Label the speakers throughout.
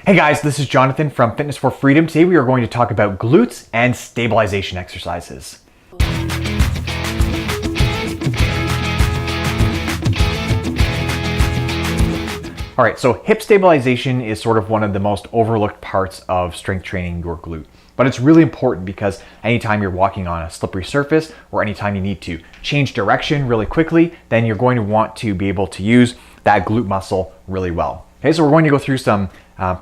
Speaker 1: Hey guys, this is Jonathan from Fitness for Freedom. Today we are going to talk about glutes and stabilization exercises. All right, so hip stabilization is sort of one of the most overlooked parts of strength training your glute. But it's really important because anytime you're walking on a slippery surface or anytime you need to change direction really quickly, then you're going to want to be able to use that glute muscle really well. Okay, so we're going to go through some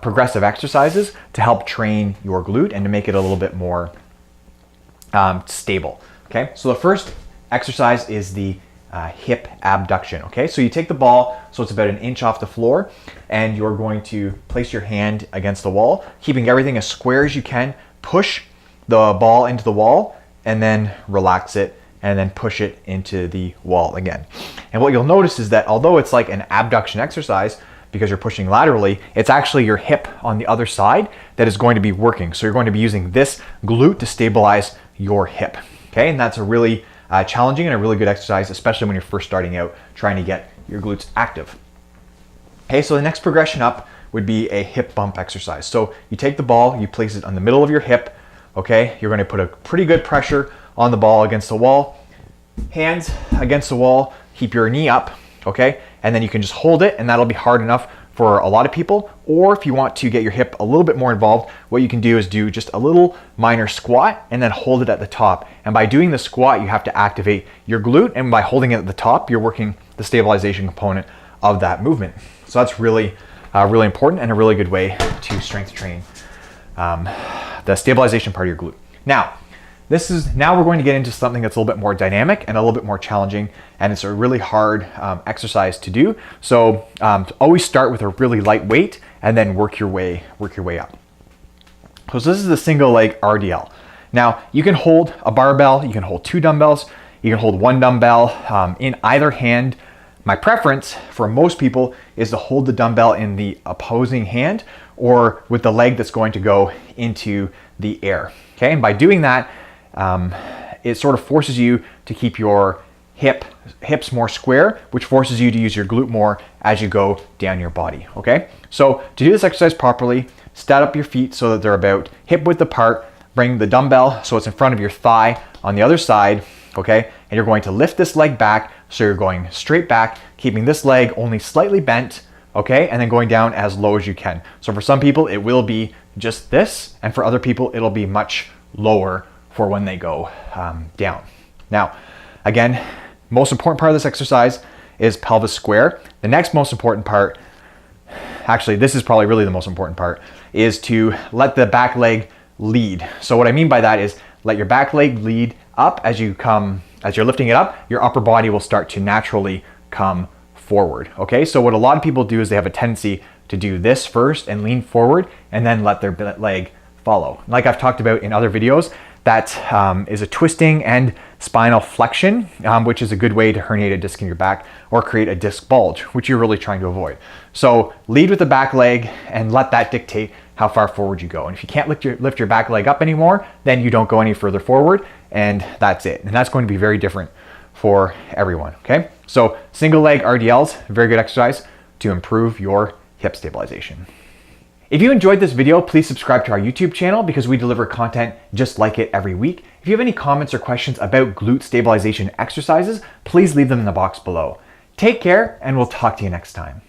Speaker 1: progressive exercises to help train your glute and to make it a little bit more stable. Okay, so the first exercise is the hip abduction. Okay, so you take the ball, so it's about an inch off the floor, and you're going to place your hand against the wall, keeping everything as square as you can. Push the ball into the wall and then relax it and then push it into the wall again. And what you'll notice is that although it's like an abduction exercise, because you're pushing laterally, it's actually your hip on the other side that is going to be working. So you're going to be using this glute to stabilize your hip. Okay, and that's a really challenging and a really good exercise, especially when you're first starting out trying to get your glutes active. Okay, so the next progression up would be a hip bump exercise. So you take the ball, you place it on the middle of your hip. Okay, you're going to put a pretty good pressure on the ball against the wall. Hands against the wall, keep your knee up. Okay, and then you can just hold it, and that'll be hard enough for a lot of people. Or if you want to get your hip a little bit more involved, what you can do is do just a little minor squat and then hold it at the top. And by doing the squat, you have to activate your glute, and by holding it at the top, you're working the stabilization component of that movement. So that's really important and a really good way to strength train the stabilization part of your glute. Now we're going to get into something that's a little bit more dynamic and a little bit more challenging, and it's a really hard exercise to do. So always start with a really light weight and then work your way up. So this is the single leg RDL. Now you can hold a barbell, you can hold two dumbbells, you can hold one dumbbell in either hand. My preference for most people is to hold the dumbbell in the opposing hand or with the leg that's going to go into the air. Okay, and by doing that, it sort of forces you to keep your hips more square, which forces you to use your glute more as you go down your body. Okay, so to do this exercise properly, stand up your feet so that they're about hip width apart. Bring the dumbbell so it's in front of your thigh on the other side. Okay, and you're going to lift this leg back, so you're going straight back, keeping this leg only slightly bent. Okay, and then going down as low as you can. So for some people it will be just this, and for other people it'll be much lower for when they go down. Now, again, most important part of this exercise is pelvis square. The next most important part, actually this is probably really the most important part, is to let the back leg lead. So what I mean by that is let your back leg lead up as you're lifting it up, your upper body will start to naturally come forward. Okay, so what a lot of people do is they have a tendency to do this first and lean forward and then let their leg follow. Like I've talked about in other videos, that is a twisting and spinal flexion, which is a good way to herniate a disc in your back or create a disc bulge, which you're really trying to avoid. So lead with the back leg and let that dictate how far forward you go. And if you can't lift your back leg up anymore, then you don't go any further forward, and that's it. And that's going to be very different for everyone. Okay, so single leg RDLs, very good exercise to improve your hip stabilization. If you enjoyed this video, please subscribe to our YouTube channel because we deliver content just like it every week. If you have any comments or questions about glute stabilization exercises, please leave them in the box below. Take care, and we'll talk to you next time.